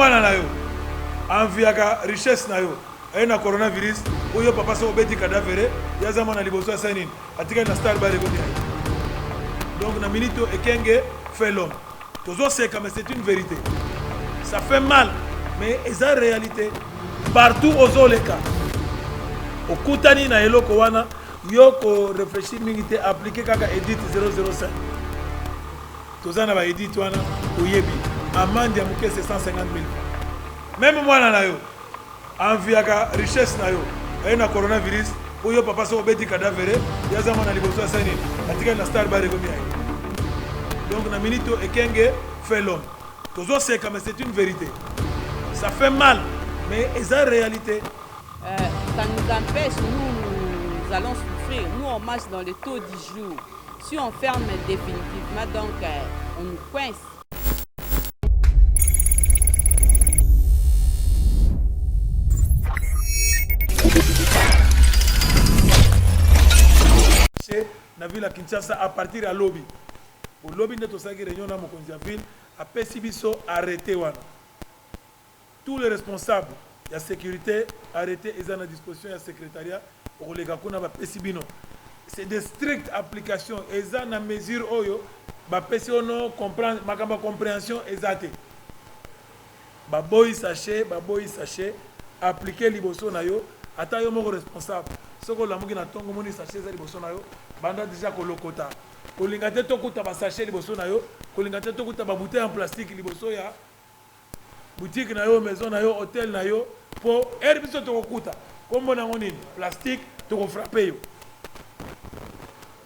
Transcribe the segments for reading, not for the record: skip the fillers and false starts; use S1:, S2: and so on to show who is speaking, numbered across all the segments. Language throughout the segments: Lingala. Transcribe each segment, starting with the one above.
S1: mwana na yo enviaka richesse na yo aye na coronavirus oyo papa so obeti cadavre yaza mwana liboso asa nini atikali na star bare komi donc na minute ekenge fait l'homme tozoseka mais c'est une vérité ça fait mal mais eza réalité partout ozoleka okutani na eloko wana yo ko réfléchir mingi te appliquer kaka edit 005 toza na ba edit wana oyebi amende ya moke c'est 150 000 même mwana na yo enviaka richesse na yo aye na coronavirus oyo papa so obeti cadavre yaza mwana liboso asa nini atikali na star bare komi donc na minute ekenge fait l'homme tozoseka mais c'est une vérité ça fait mal mais eza réalité
S2: ça nous empêche, nous allons souffrir. Nous, on marche dans le taux du jour. Si on ferme définitivement, donc on nous coince.
S1: Na ville à Kinshasa à partir à lobby. Au lobby de Tosaki réunion na mokonzi ville a pesibiso arrêté wana. Tous les responsables la sécurité arrêté et à disposition du secrétariat pour les gakuna ba pesibino. C'est des strictes applications et ça na mesure oyo ba pesiono comprendre makamba compréhension exacte. Ba boy sachet appliquer liboso na yo ata yo moko responsable. Soko la mugi na tongo moni sachet za liboso na yo banda déjà ko lokota. Ko lingate to kuta ba sachet liboso na yo, ko lingate to kuta ba bouteille en plastique liboso ya boutique na yo, maison na yo, hôtel na yo, pour herbiso to kuta. Comme na nini plastique to frapper yo.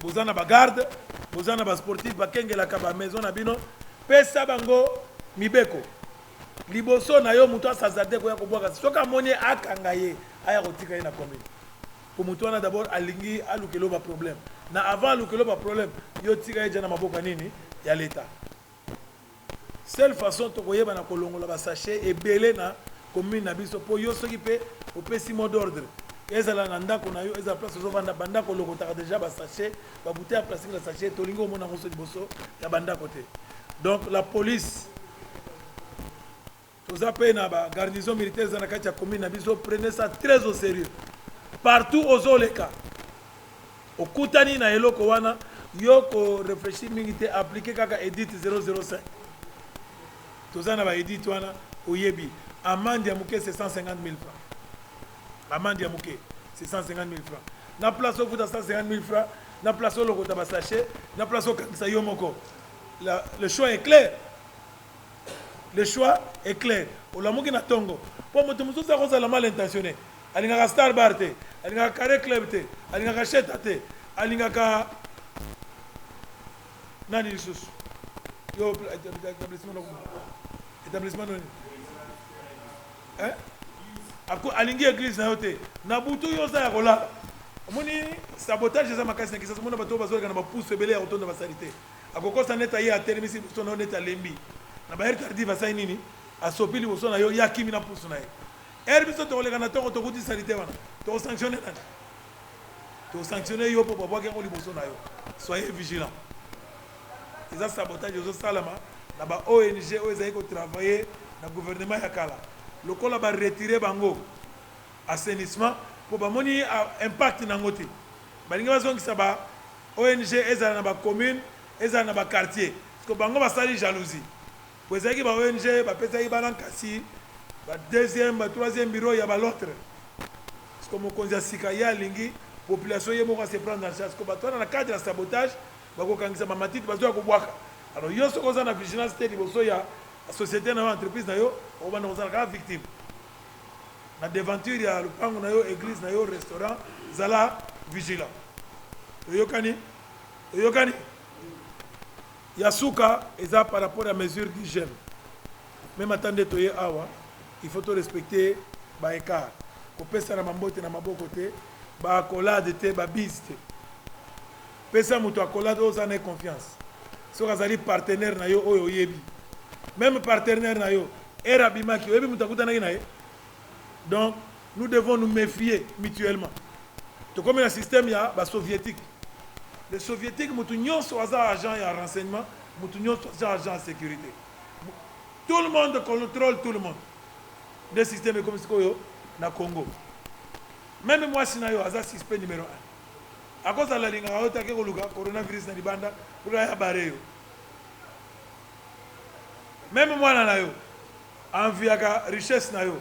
S1: Bozana ba garde, bozana ba sportif ba kengela ka ba maison na bino, pesa bango mibeko. Liboso na yo muto asazade ko ya ko bwaka. Soka moni akanga ye, aya kotika na commune. Pour muto na d'abord alingi alukelo ba problème. Na avant alukelo ba problème, yo tika ye na maboka nini ya l'état. Seule façon to koyeba na kolongola ba sachet et belé na commune na biso po yo soki pe au pesi mot d'ordre. Ezala na ndako na yo eza place zo vanda banda ko lokota déjà ba sachet ba bouteille en plastique la sachet to lingo mona ngoso liboso ya banda côté. Donc la police tous appels na ba garnison militaire za na kati ya commune na biso prenez ça très au sérieux. Partout aux oleka. Okutani na eloko wana yo ko réfléchir mingi te appliquer kaka edit 005. Tozana ba edit wana oyebi amende ya moke c'est 150 000 francs. Amende ya moke c'est 150 000 francs. Na place au futa 150 000 francs, na place au lokota ba sachet, na place au kanisa yo moko. Le choix est clair. Le choix est clair. Olamuki na tongo. Pour moto muso sa koza la mal intentionné. Alinga star barte, alinga carré club te, alinga cheta te, alinga ka nani lisusu. Yo établissement non. Hein? Ako alingi église na yote. Na butu yo za kola. Moni sabotage za makasi na kisasa mona bato bazoka na ba pousse belé ya otonda ba salité. Akoko sa neta ya termisi buto na neta lembi. Na ba herta diva sa nini? Asopili boso na yo ya kimi na pousse na ye. Herbiso to lega na to to kuti salité wana. To sanctionner na. To sanctionner yo po babo ke ngoli boso na yo. Soyez vigilants. Ils ont sabotage aux salama. Na ba ONG oyo ko travailler na gouvernement ya kala. Le col va retirer bango assainissement pour ba moni impact na ngoti. Ba linga bazongi saba ONG ezala na ba commune, ezala na ba quartier. Parce que bango ba sali jalousie. Pour ezaki ba ONG ba pesa ba lankasi ba deuxième ba troisième bureau ya ba l'autre. Parce que mo konza sika ya lingi population yemo va se prendre en charge. Parce que ba tona na cadre de sabotage ba ko kangisa ba matiti ba zo ko bwaka. Alors yo so koza na vigilance te liboso ya la société na entreprise na yo o bana kozala ka victime na devanture ya lupango na yo église na yo restaurant zala vigilant oyokani yasuka eza par rapport à mesure d'hygiène même attendez toye awa il faut to respecter ba écart ko pesa na mambote na maboko te ba accolade te ba bise te pesa muto accolade ozana confiance so kazali partenaire na yo oyo yebi même partenaire na yo era bimaki oyebi mutakuta na ye. Donc nous devons nous méfier mutuellement. To comme le système ya ba soviétique. Les soviétiques mutu nyonso aza agent ya renseignement, mutu nyonso aza agent en sécurité. Tout le monde contrôle tout le monde. Des systèmes comme ce qu'on na Congo. Même moi, si je suis suspect numéro 1. À cause de la ligne, le coronavirus na libanda pour la barrer. Même moi, en via richesse na yo,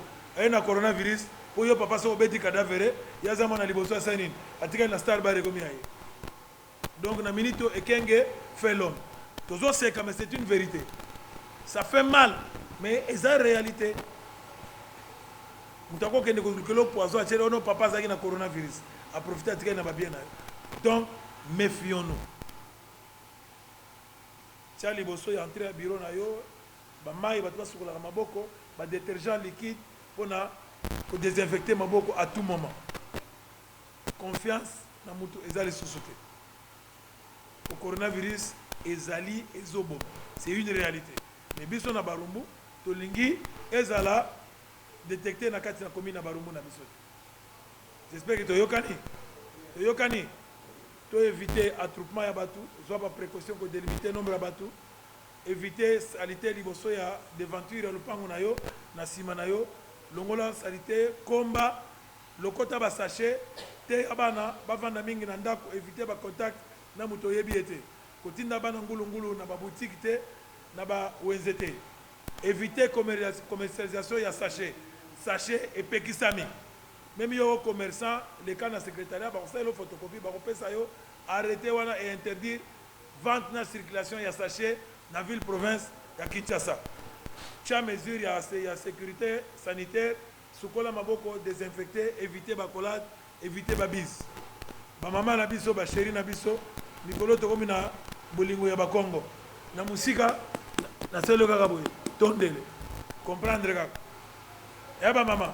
S1: na coronavirus, pour yo papa so beti cadavre, ya zama na liboso sanin, atika na star barre comme yaye. Donc na minito ekenge fait l'homme. Toujours c'est comme c'est une vérité. Ça fait mal, mais c'est la réalité. Nous avons que le poison a tiré au papa qui a coronavirus. A profité de ce bien. Donc, méfions-nous. Si les bosso est entré au bureau, il va se faire maboko, un détergent liquide pour désinfecter maboko à tout moment. Confiance dans les sociétés. Le coronavirus est ali et zobo. C'est une réalité. Mais biso na barumbu, tolingi ezala détecté na kati na commune na barumbu na biso. J'espère que toyokani. Toyokani. To éviter attroupement ya batu, soit pas précaution ko délimiter nombre ya batu, éviter salité liboso ya devanture le pango na yo, na sima na yo, longola salité komba lokota ba sachet te abana bavanda mingi na ndako, éviter ba contact na muto yebi ete. Kotinda bana ngulu na ba boutique te na ba wenzete. Éviter commercialisation ya sachet. Sachet et pekisami. Même yo commerçant, les cas na secrétariat, ba ça lo photocopie, ba pesa yo arrêter wana et interdire vente na circulation ya sachet na ville province ya Kinshasa. Cha mesure ya sécurité sanitaire, sukola maboko désinfecter, éviter ba collade, éviter ba bise. Ba mama na biso, ba chéri na biso, mikolo to komi na bolingo ya ba Congo. Na musika na selo kaka boye tondele comprendre kaka ya ba mama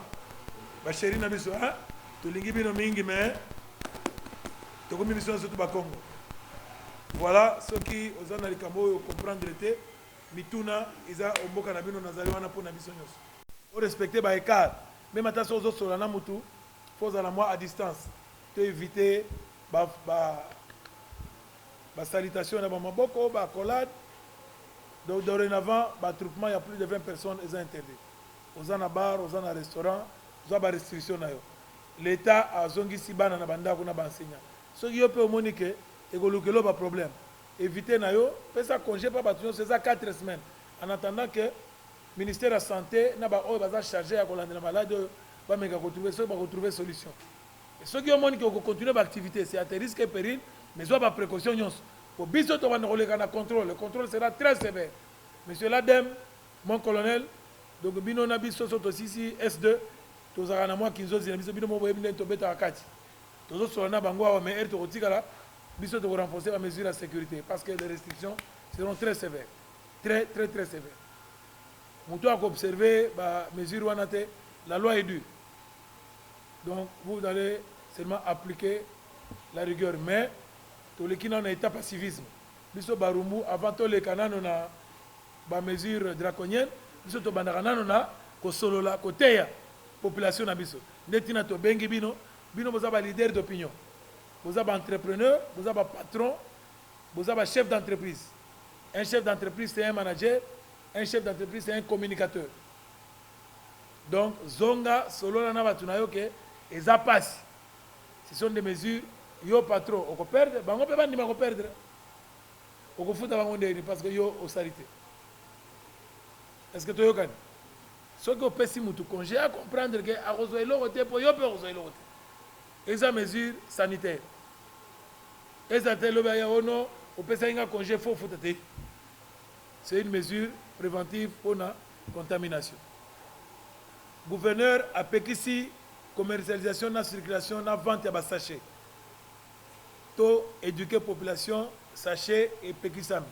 S1: ba chéri na biso hein tolingi bino mingi mais to komi biso surtout ba Congo. Voilà ce qui ozana likambo comprendre te mituna iza omboka na bino nazali wana pona biso nyos o respecter ba écart même attention aux autres na mutu faut à la moi à distance to éviter ba salutation na ba maboko ba collade. Donc dorénavant, l'attroupement, il y a plus de 20 personnes, ils ont interdit. Aux en bar, aux en restaurant, ils ont des restrictions. L'État a zongi si ban na banda kuna enseignant. Ce qui peut moniquer, et que l'on a problème. Éviter na yo, peut ça congé pas bâtiment, c'est ça 4 semaines. En attendant que le ministère de la Santé n'a pas chargé à la malade, va retrouver solution. Et ceux qui ont moniqué qu'on continue l'activité, c'est à tes risques et périls, mais ils ont pas précaution. Pour biso to wana koleka contrôle, le contrôle sera très sévère. Monsieur l'ADEM, mon colonel, donc bino na biso soto sisi S2, to zaka na moi kinzo zina biso bino mo boye bino to beta akati. To zo so na bango wa mais to kotikala biso to renforcer la mesure de sécurité parce que les restrictions seront très sévères. Très sévères. Muto a observer ba mesure wana te, la loi est dure. Donc vous allez seulement appliquer la rigueur mais tous les qui n'ont pas de civisme. Biso barumbu avant tous les canons na ba mesure draconienne, biso to bandarana na ko solo la côté ya population na biso. Netina to bengi bino vous avez leader d'opinion. Vous avez entrepreneur, vous avez patron, vous avez chef d'entreprise. Un chef d'entreprise c'est un manager, un chef d'entreprise c'est un communicateur. Donc zonga solo na batunayo ke eza passe. Ce sont des mesures yo patron on peut perdre bango pe bandi ma perdre on peut foutre bango ndeni parce que yo au salité est-ce que to yo kan ce que pesi mutu congé à comprendre que a rezoé l'autre pour yo peut rezoé l'autre eza mesure sanitaire eza telo ba ya ono au pesa inga congé faut foutre te c'est une mesure préventive pour la contamination. Gouverneur a péquisi commercialisation na circulation na vente ya ba sachet éduquer la population, sachet et pekisami.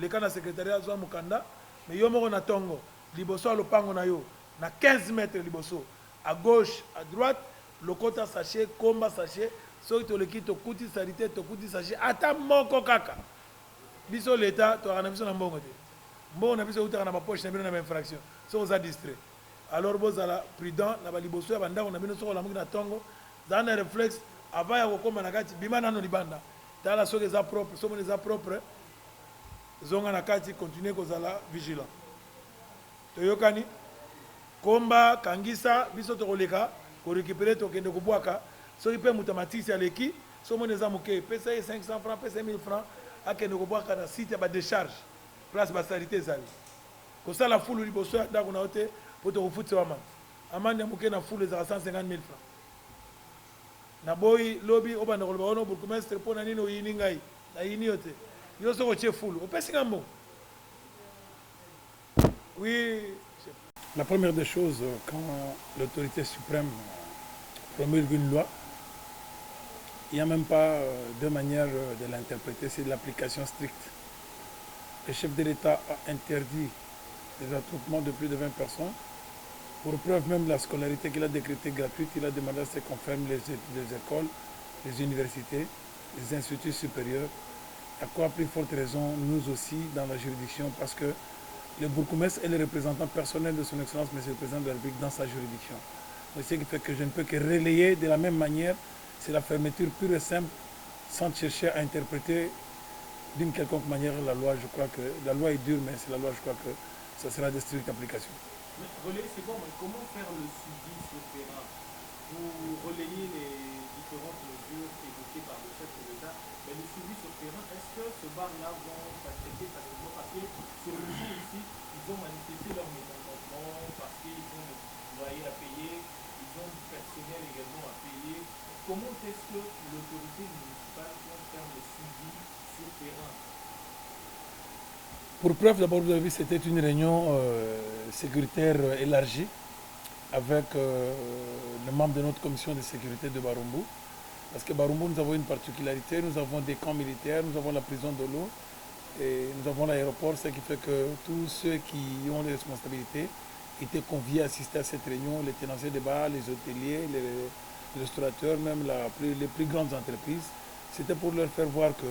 S1: Le cas de la secrétariat Zoa Mukanda, mais yo moko na tongo, liboso lo pango na yo, na 15 mètres liboso, à gauche, à droite, le côté sachet, combat sachet, so to le kito kuti sanité, to kuti sachet, ata moko kaka. Biso l'état, to ana biso na mbongo te. Mbongo na biso uta na ba poche na bino na infraction. So vous a distrait. Alors vous ala prudent na ba liboso ya banda na bino so la muki na tongo, dans un réflexe avant ya kokoma na kati bima nano libanda tala soki eza propre soki eza propre zonga na kati continuer kozala vigilant toyokani komba kangisa biso tokoleka korécupérer tokende kobwaka soki mpe moto amatisi aleki so moni eza moke pesa ye 500 francs pesa ye 1000 francs akende kobwaka na site ya badécharge place basalite ezali kosala fulu liboso ya ndako na yo te mpo tokofutisa wamana amande ya moke na fulu ezalaka 150 000 francs na boyi lobi obanda koloba wana bourgmestre mpo na nini oyini ngai nayini yo te yo soki otie fulu opesi nga mbongo. Oui.
S3: La première des choses, quand l'autorité suprême promulgue une loi, il n'y a même pas deux manières de l'interpréter, c'est de l'application stricte. Le chef de l'État a interdit les attroupements de plus de 20 personnes. Pour preuve même la scolarité qu'il a décrétée gratuite, il a demandé à ce qu'on ferme les écoles, les universités, les instituts supérieurs. À quoi plus forte raison, nous aussi, dans la juridiction, parce que le bourgmestre est le représentant personnel de son Excellence, M. le Président de la République, dans sa juridiction. Donc, ce qui fait que je ne peux que relayer de la même manière, c'est la fermeture pure et simple, sans chercher à interpréter d'une quelconque manière la loi. Je crois que la loi est dure, mais c'est la loi, je crois que ça sera de stricte application.
S4: Mais relayer, c'est bon, mais comment faire le suivi sur le terrain pour relayer les différentes mesures évoquées par le chef de l'État? Mais le suivi sur le terrain, est-ce que ce bar-là vont respecter facilement? Parce que sur le jour ici, ils ont manifesté leur mécontentement parce qu'ils ont le loyer à payer, ils ont du personnel également à payer. Comment est-ce que l'autorité municipale va faire le suivi sur le terrain?
S3: Pour preuve, d'abord, vous avez vu, c'était une réunion sécuritaire élargie avec les membres de notre commission de sécurité de Barumbu. Parce que Barumbu, nous avons une particularité, nous avons des camps militaires, nous avons la prison de l'eau et nous avons l'aéroport, ce qui fait que tous ceux qui ont les responsabilités étaient conviés à assister à cette réunion, les tenanciers de bar, les hôteliers, les restaurateurs, même les plus grandes entreprises. C'était pour leur faire voir que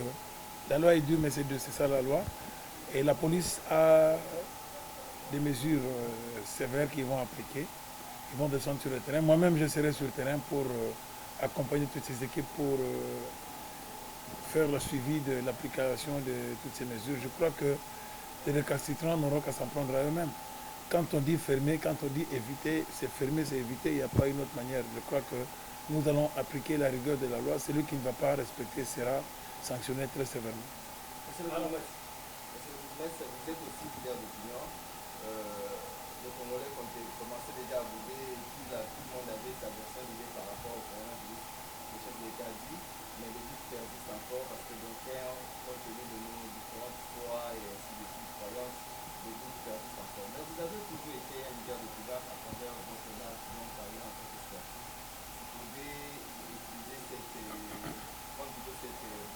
S3: la loi est dure, mais c'est ça la loi. Et la police a des mesures sévères qu'ils vont appliquer. Ils vont descendre sur le terrain. Moi-même, je serai sur le terrain pour accompagner toutes ces équipes pour faire le suivi de l'application de toutes ces mesures. Je crois que les récalcitrants n'auront qu'à s'en prendre à eux-mêmes. Quand on dit fermer, quand on dit éviter, c'est fermer, c'est éviter, il n'y a pas une autre manière. Je crois que nous allons appliquer la rigueur de la loi. Celui qui ne va pas respecter sera sanctionné très sévèrement.
S5: Mais vous êtes aussi leader d'opinion. Les Congolais commençaient déjà à bouger, tout le monde avait sa version liée par rapport au coronavirus. Le chef de l'État dit, mais les doutes persistent encore parce que d'aucuns, compte tenu de nos différentes foi et ainsi de suite, croyances, les doutes persistent encore. Mais vous avez toujours été un leader d'opinion à travers votre âge, non par exemple, en tant que sportif. Vous pouvez utiliser cette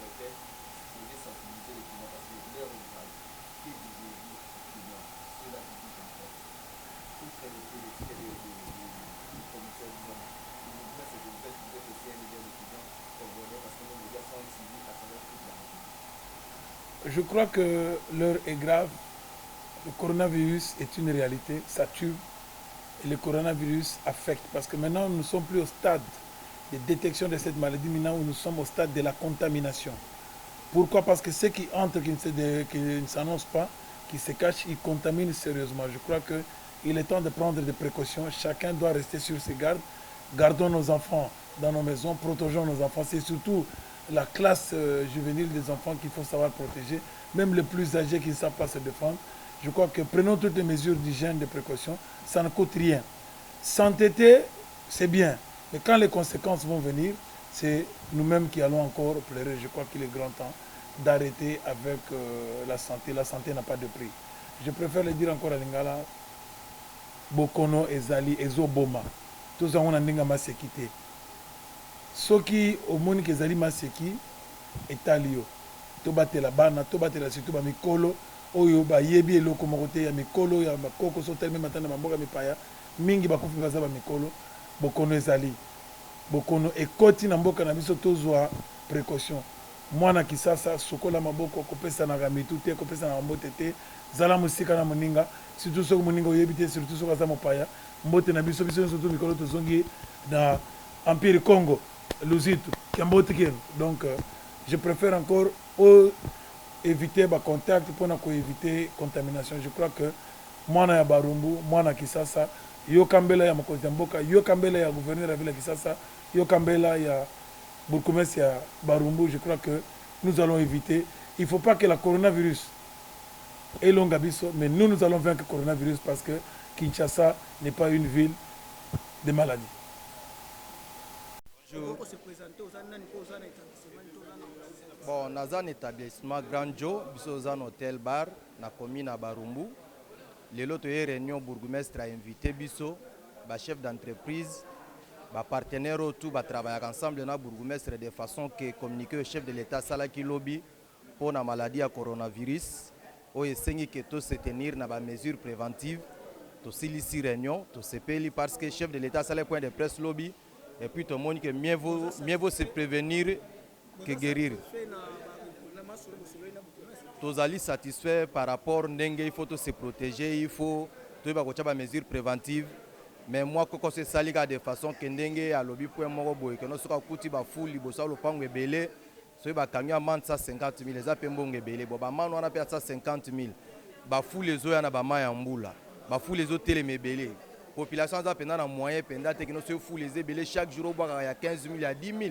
S5: requête, vous pouvez sensibiliser l'opinion parce que l'heure est grave. Que disiez-vous opinion sur la politique en fait? Outre les politiques et les commissaires du monde, le mouvement c'est que vous êtes aussi un leader d'opinion congolais parce que nos médias sont suivis à travers toute la République.
S3: Je crois que l'heure est grave. Le coronavirus est une réalité, ça tue. Et le coronavirus affecte parce que maintenant nous ne sommes plus au stade de détection de cette maladie, maintenant nous sommes au stade de la contamination. Pourquoi? Parce que ceux qui entrent, qui ne s'annoncent pas, qui se cachent, ils contaminent sérieusement. Je crois qu'il est temps de prendre des précautions. Chacun doit rester sur ses gardes. Gardons nos enfants dans nos maisons, protégeons nos enfants. C'est surtout la classe juvénile des enfants qu'il faut savoir protéger, même les plus âgés qui ne savent pas se défendre. Je crois que prenons toutes les mesures d'hygiène, de précaution. Ça ne coûte rien. S'entêter, c'est bien. Mais quand les conséquences vont venir, c'est nous-mêmes qui allons encore pleurer. Je crois qu'il est grand temps d'arrêter avec la santé. La santé n'a pas de prix. Je préfère le dire encore à Lingala, Bokono, Ezali, Ezoboma. Tous on a ndinga masekité. Soki omoni kezali maseki etalio. Tobatela bana, tobatela surtout ba mikolo oyo ba yebi eloko mokote ya mikolo ya makoko so tellement matana mamboka mipaya mingi bakufi baza ba mikolo. Bokono ezali. Bokono ekoti na mboka na biso tozwa précaution. Mwana kisasa sokola maboko kopesa na gamitu te kopesa na mbote te zala musika na moninga surtout soko moninga oyebite surtout soko za mopaya mbote na biso surtout mikolo tozongi na Empire Congo Luzitu kiambote ken. Donc je préfère encore éviter ba contact pour éviter contamination. Je crois que mwana ya Barumbu, mwana Kisasa, yo kambela ya mokonzi ya mboka, yo kambela ya gouverneur ya ville ya Kisasa, yo kambela ya bourgmestre ya Barumbu. Je crois que nous allons éviter. Il ne faut pas que la coronavirus ait l'ongabiso, mais nous allons vaincre le coronavirus parce que Kinshasa n'est pas une ville de maladie.
S5: Bon, dans un établissement Grand Joe, dans un hôtel bar, dans la commune à Barumbu, les autres réunion bourgmestre a invité Bisso, chef d'entreprise, partenaire autour, travailler ensemble dans le bourgmestre de façon que communiquer au chef de l'État Salaki Lobby pour la maladie à coronavirus, où il s'agit que tout se tenir dans les mesures préventives, tout ces réunion, tout se paye parce que le chef de l'État Salaki point de presse Lobby, et puis tout le monde que mieux vaut se prévenir que guérir. Tous allés satisfaits par rapport à il faut se protéger, il faut des mesures préventives. Mais moi, quand c'est ça, de façon que Ndenge a lobby pour moi, que nous sommes coutis ba foule, bossa le pang belé, so ba camion amende 150 000, les apembonge belé, ba man on a payé 150 000, ba foule les autres na ba maya mbula, ba foule les autres télé belé. Population a pendant un moyen, pendant que nous sommes fous les belé chaque jour il y a 15 000, il y a 10 000.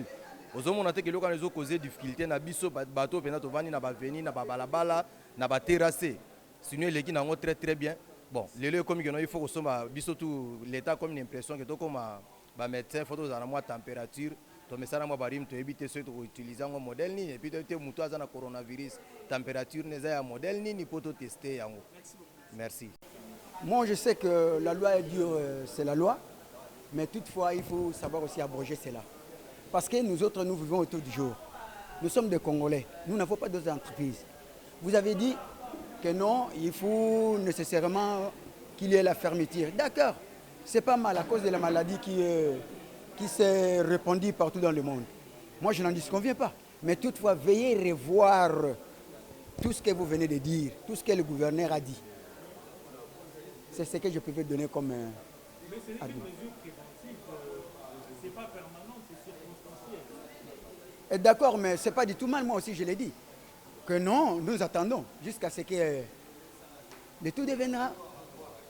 S5: Aux hommes on a que les gens ont causé difficulté na biso bateau pendant tovani na ba veni na ba balabala na ba terrassé. Sinon les gens ont très bien. Bon, les lieux comme il faut que soit biso tout l'état comme une impression que tout comme ba médecin photo dans la température, to mesana mo barim to éviter ceux qui utilisent un modèle ni et puis te muto azana coronavirus température ne za modèle ni pour tester yango. Merci.
S6: Moi je sais que la loi est dure, c'est la loi, mais toutefois il faut savoir aussi abroger cela. Parce que nous autres, nous vivons autour du jour. Nous sommes des Congolais. Nous n'avons pas d'autres entreprises. Vous avez dit que non, il faut nécessairement qu'il y ait la fermeture. D'accord, c'est pas mal à cause de la maladie qui s'est répandue partout dans le monde. Moi, je n'en disconviens pas. Mais toutefois, veillez revoir tout ce que vous venez de dire, tout ce que le gouverneur a dit. C'est ce que je peux vous donner comme
S4: mais c'est des mesures préventives, c'est pas permanent, c'est circonstanciel.
S6: D'accord, mais ce n'est pas du tout mal, moi aussi je l'ai dit. Que non, nous attendons jusqu'à ce que le tout deviendra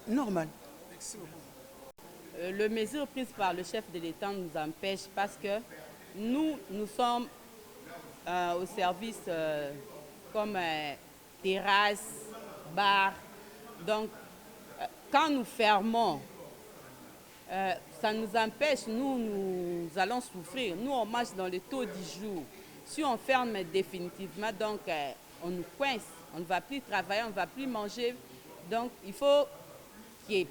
S6: normal.
S2: Le mesure prise par le chef de l'État nous empêche parce que nous sommes au service comme terrasse, bar. Donc, quand nous fermons, ça nous empêche, nous allons souffrir. Nous, on marche dans le taux du jour. Si on ferme définitivement, donc on nous coince, on ne va plus travailler, on ne va plus manger. Donc, il faut que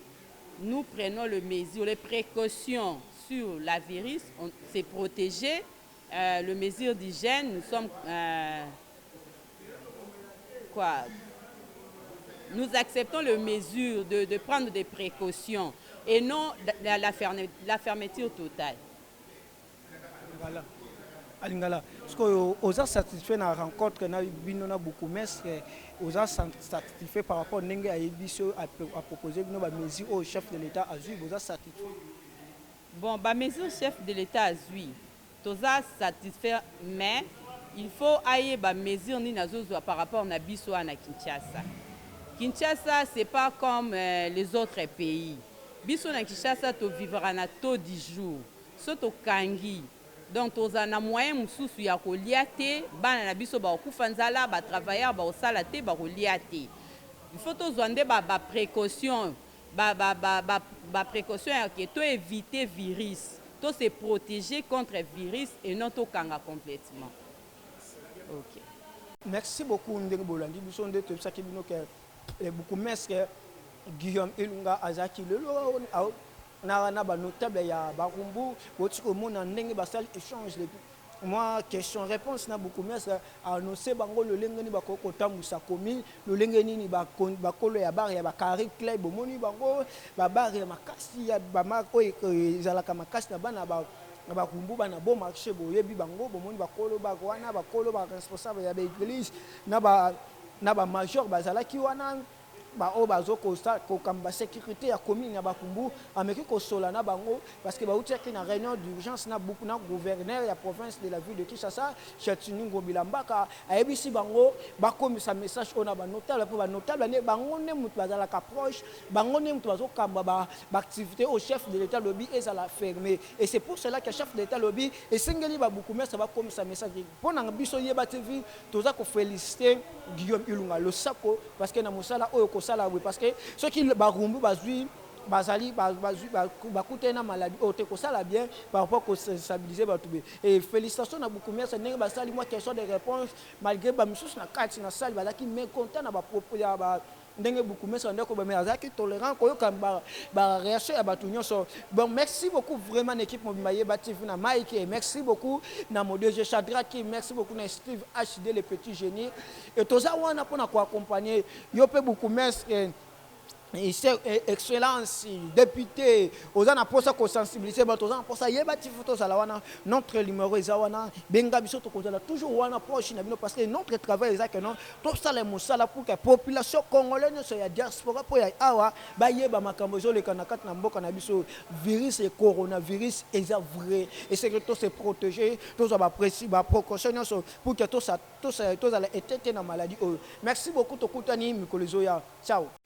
S2: nous prenions les précautions sur la virus, on s'est protégé, les mesures d'hygiène, nous sommes nous acceptons les mesures de prendre des précautions et non la fermeture totale.
S7: Voilà. Alingala, parce que aux satisfait na rencontre na binona beaucoup mais aux satisfait par rapport n'engue à ébiso à proposer nos mesures au chef de l'État à Zui, aux satisfait.
S2: Bon, bah mesure chef de l'État à Zui, tous satisfait mais il faut aller bah mesure ni nazo par rapport na biso à Kinshasa. Kinshasa c'est pas comme les autres pays. Biso na Kinshasa to vivra na taux du jour, soto kangi. Donc tous en moyen mususu ya koliate bana na biso ba okufa nzala ba travailleurs ba osala te ba koliate. Il faut tous zonder ba précaution ba précaution ya que to éviter virus, to se protéger contre virus et non to kanga complètement. OK.
S7: Merci beaucoup ndenge bolandi biso nde to saki bino ke beaucoup mesque Guillaume Ilunga Azaki lelo na ba notable ya Barumbu woti ko mona ndenge basal échange moi question réponse na beaucoup mais annoncer bango le lenge ni bakoko tamusa komi le lenge ni bakolo ya bar ya bakari club moni bango ba bar ya makasi ya ba mako ezalaka makasi na bana ba bakumbu bana bon marché boyebi bango bomoni bakolo bakwana bakolo ba responsable ya l'église na ba major bazalaki wana baoyo kokamba sécurité ya commune ya Bakumbu ameki kosola na bango parce que bautiaki na réunion d'urgence na gouverneur ya province de la ville de Kinshasa Chetini Ngobila Mbaka ayebisi bango bakomisa message ona banotable po banotable ne bango ne mutu bazalaka proche bango ne mutu bazokamba baactivité au chef de l'état lobby ezala fermé et c'est pour cela que chef de l'état lobby esengeli babukumesa bakomisa message mpona biso yeba TV toza ko féliciter Guillaume Ilunga le sako parce que na mosala oyo kosala parce que ceux qui barumbu bazui bazali bakute na maladie ote kosala bien par rapport ko sensibiliser batube et félicitations na beaucoup merci ndenge basali moi question de réponse malgré ba misusu na kati na salle bazaki mécontent na ba propos ya ba ndenge beaucoup merci ndeko ba azaki tolérant ko yoka ba réaction ya batu nyonso. Bon merci beaucoup vraiment l'équipe Mobimba ba TV na Mike et merci beaucoup na Modège Shadraki merci beaucoup na Steve HD les petits génies et toza wana pona ko accompagner yo pe beaucoup merci excellence député ozana posa ko sensibiliser bato ozana posa yeba ti photo za wana notre numéro ezawana benga biso to kozala toujours wana proche na bino parce que notre travail ezaka non to sala musala pour que population congolaise so ya diaspora po ya awa ba yeba makambo zo le kana kat na mboka na biso virus et coronavirus eza vrai et c'est que to se protéger to za ba précis ba précaution pour que to ça la etete na maladie. Merci beaucoup to kutani mikolo zo ya ciao.